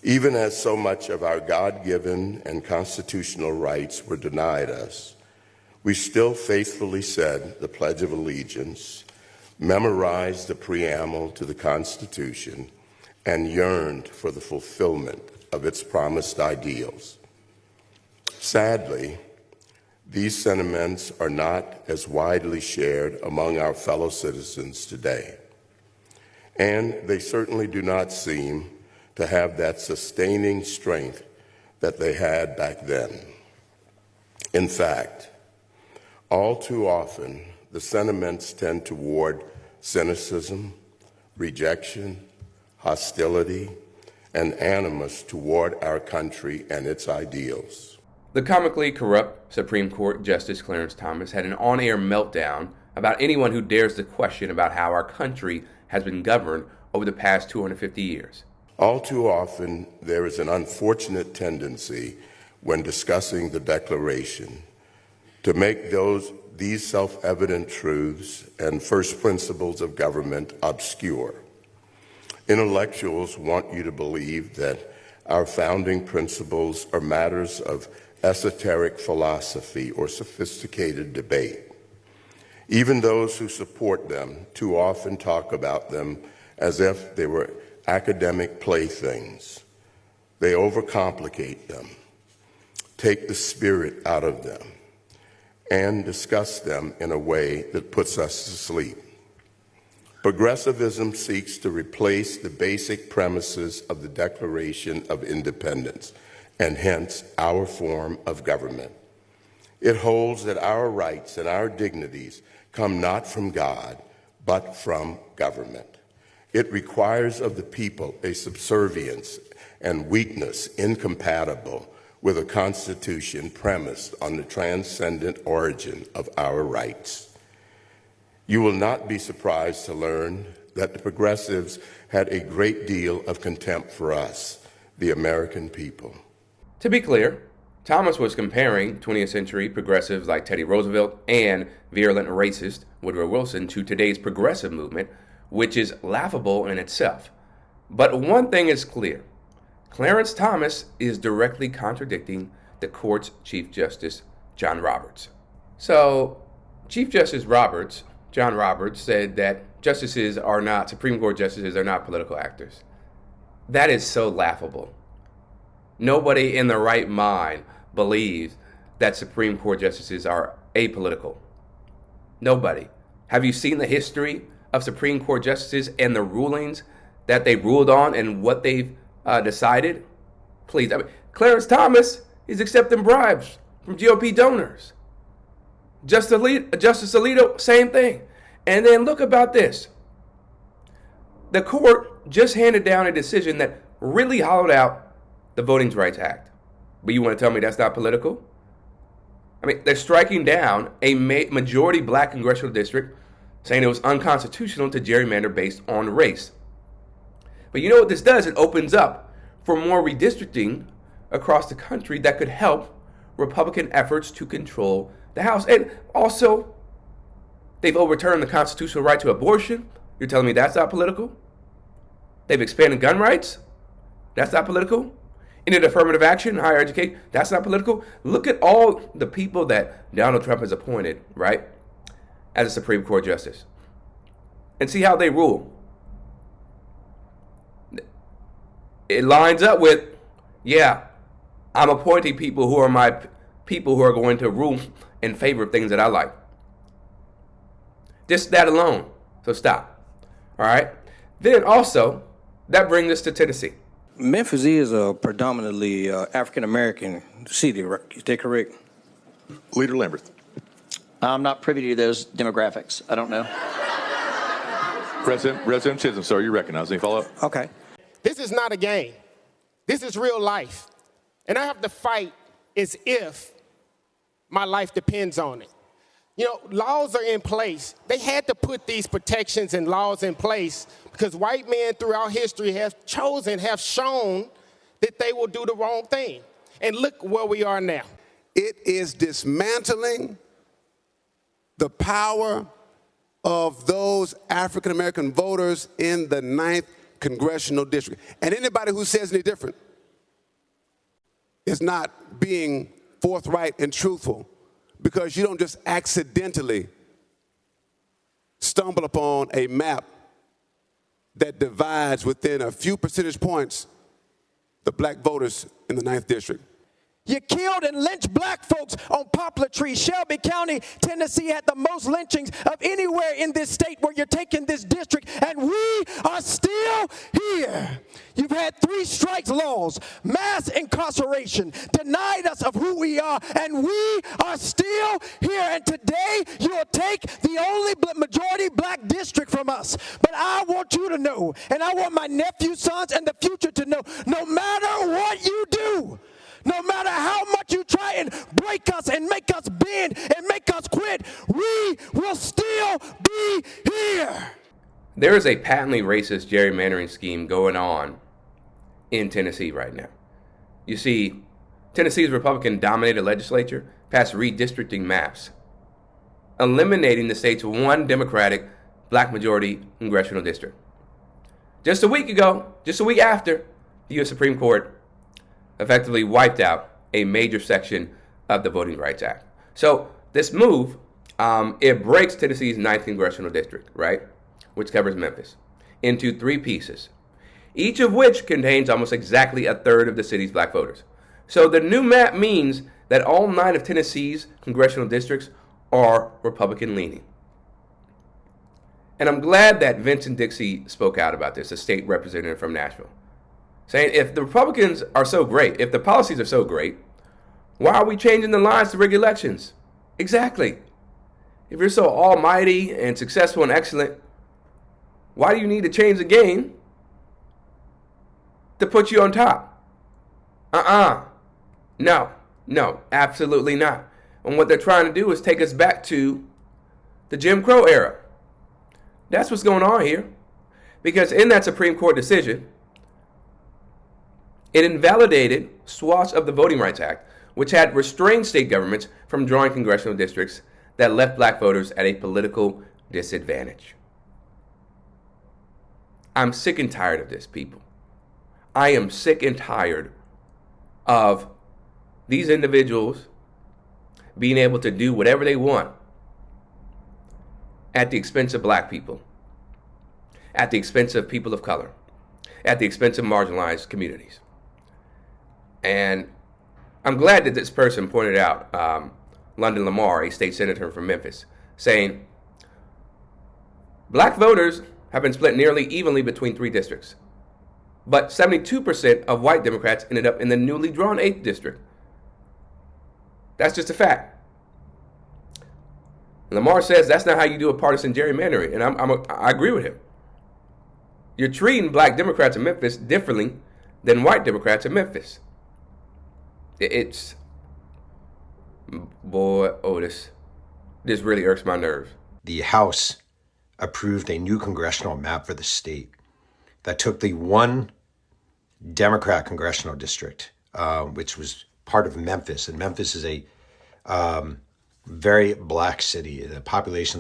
Even as so much of our God-given and constitutional rights were denied us, we still faithfully said the Pledge of Allegiance, memorized the preamble to the Constitution, and yearned for the fulfillment of its promised ideals. Sadly, these sentiments are not as widely shared among our fellow citizens today, and they certainly do not seem to have that sustaining strength that they had back then. In fact, all too often, the sentiments tend toward cynicism, rejection, hostility, and animus toward our country and its ideals. The comically corrupt Supreme Court Justice Clarence Thomas had an on-air meltdown about anyone who dares to question about how our country has been governed over the past 250 years. All too often, there is an unfortunate tendency when discussing the Declaration to make these self-evident truths and first principles of government obscure. Intellectuals want you to believe that our founding principles are matters of esoteric philosophy or sophisticated debate. Even those who support them too often talk about them as if they were academic playthings. They overcomplicate them, take the spirit out of them, and discuss them in a way that puts us to sleep. Progressivism seeks to replace the basic premises of the Declaration of Independence, and hence our form of government. It holds that our rights and our dignities come not from God, but from government. It requires of the people a subservience and weakness incompatible with a constitution premised on the transcendent origin of our rights. You will not be surprised to learn that the progressives had a great deal of contempt for us, the American people. To be clear, Thomas was comparing 20th century progressives like Teddy Roosevelt and virulent racist Woodrow Wilson to today's progressive movement, which is laughable in itself. But one thing is clear. Clarence Thomas is directly contradicting the court's Chief Justice, John Roberts. So, Chief Justice John Roberts, said that Supreme Court justices are not political actors. That is so laughable. Nobody in their right mind believes that Supreme Court justices are apolitical. Nobody. Have you seen the history of Supreme Court justices and the rulings that they ruled on and what they've decided? Please. Clarence Thomas is accepting bribes from GOP donors. Justice Alito, same thing. And then look about this. The court just handed down a decision that really hollowed out the Voting Rights Act. But you want to tell me that's not political? They're striking down a majority black congressional district, saying it was unconstitutional to gerrymander based on race. But you know what this does? It opens up for more redistricting across the country that could help Republican efforts to control the House. And also, they've overturned the constitutional right to abortion. You're telling me that's not political? They've expanded gun rights? That's not political? Ended affirmative action, higher education? That's not political? Look at all the people that Donald Trump has appointed, right, as a Supreme Court justice. And see how they rule. It lines up with, yeah, I'm appointing people who are my people who are going to rule in favor of things that I like. Just that alone. So stop. All right. Then also, that brings us to Tennessee. Memphis is a predominantly African-American city, right? Is that correct? Leader Lambert. I'm not privy to those demographics. I don't know. Resident Chisholm, sir, you recognize. Any follow-up? Okay. This is not a game. This is real life. And I have to fight as if my life depends on it. You know, laws are in place. They had to put these protections and laws in place because white men throughout history have shown that they will do the wrong thing. And look where we are now. It is dismantling the power of those African-American voters in the 9th Congressional District. And anybody who says any different is not being forthright and truthful, because you don't just accidentally stumble upon a map that divides within a few percentage points the black voters in the 9th District. You killed and lynched black folks on Poplar Tree. Shelby County, Tennessee had the most lynchings of anywhere in this state where you're taking this district, and we are still here. You've had 3 strikes laws, mass incarceration, denied us of who we are, and we are still here. And today you'll take the only majority black district from us. But I want you to know, and I want my nephew, sons, and the future to know, no matter what you do, no matter how much you try and break us and make us bend and make us quit, we will still be here. There is a patently racist gerrymandering scheme going on in Tennessee right now. You see, Tennessee's Republican-dominated legislature passed redistricting maps, eliminating the state's one Democratic black majority congressional district. Just a week ago, just a week after, the U.S. Supreme Court effectively wiped out a major section of the Voting Rights Act. So this move, it breaks Tennessee's 9th congressional district, right, which covers Memphis, into 3 pieces, each of which contains almost exactly a third of the city's black voters. So the new map means that all 9 of Tennessee's congressional districts are Republican-leaning. And I'm glad that Vincent Dixie spoke out about this, a state representative from Nashville, saying if the Republicans are so great, if the policies are so great, why are we changing the lines to rig elections? Exactly. If you're so almighty and successful and excellent, why do you need to change the game to put you on top? No, absolutely not. And what they're trying to do is take us back to the Jim Crow era. That's what's going on here. Because in that Supreme Court decision, it invalidated swaths of the Voting Rights Act, which had restrained state governments from drawing congressional districts that left black voters at a political disadvantage. I'm sick and tired of this, people. I am sick and tired of these individuals being able to do whatever they want at the expense of black people, at the expense of people of color, at the expense of marginalized communities. And I'm glad that this person pointed out London Lamar, a state senator from Memphis, saying black voters have been split nearly evenly between 3 districts, but 72% of white Democrats ended up in the newly drawn 8th district. That's just a fact. Lamar says that's not how you do a partisan gerrymandering, and I agree with him. You're treating black Democrats in Memphis differently than white Democrats in Memphis. It's, boy, Otis, this really irks my nerves. The House approved a new congressional map for the state that took the one Democrat congressional district, which was part of Memphis. And Memphis is a very black city. The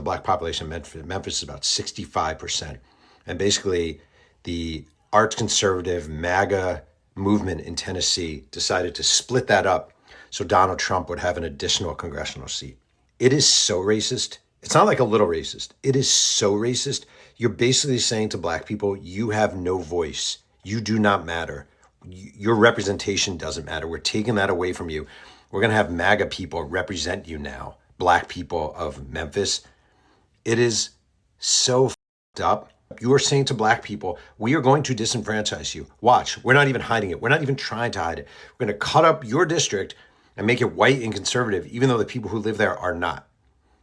black population of Memphis is about 65%. And basically, the arch conservative MAGA movement in Tennessee decided to split that up so Donald Trump would have an additional congressional seat. It is so racist. It's not like a little racist. It is so racist. You're basically saying to black people, you have no voice. You do not matter. Your representation doesn't matter. We're taking that away from you. We're going to have MAGA people represent you now, black people of Memphis. It is so f***ed up. You are saying to black people, we are going to disenfranchise you. Watch, we're not even hiding it. We're not even trying to hide it. We're going to cut up your district and make it white and conservative, even though the people who live there are not.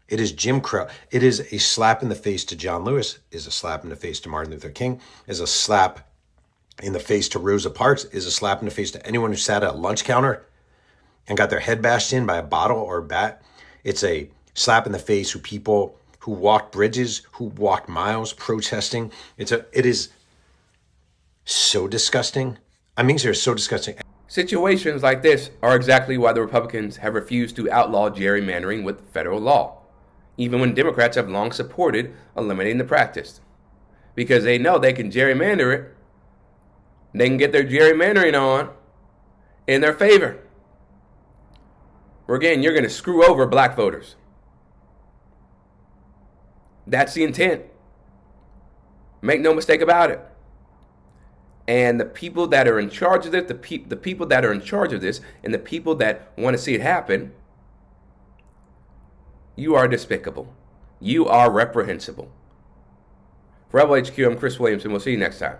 It is Jim Crow. It is a slap in the face to John Lewis, is a slap in the face to Martin Luther King, is a slap in the face to Rosa Parks, is a slap in the face to anyone who sat at a lunch counter and got their head bashed in by a bottle or a bat. It's a slap in the face to people who walked bridges, who walked miles protesting. It is so disgusting. I'm being serious, so disgusting. Situations like this are exactly why the Republicans have refused to outlaw gerrymandering with federal law, even when Democrats have long supported eliminating the practice. Because they know they can gerrymander it. They can get their gerrymandering on in their favor. where again, you're going to screw over black voters. That's the intent. Make no mistake about it. And the people that are in charge of this, the people that are in charge of this, and the people that want to see it happen, you are despicable. You are reprehensible. For Rebel HQ, I'm Chris Williamson. We'll see you next time.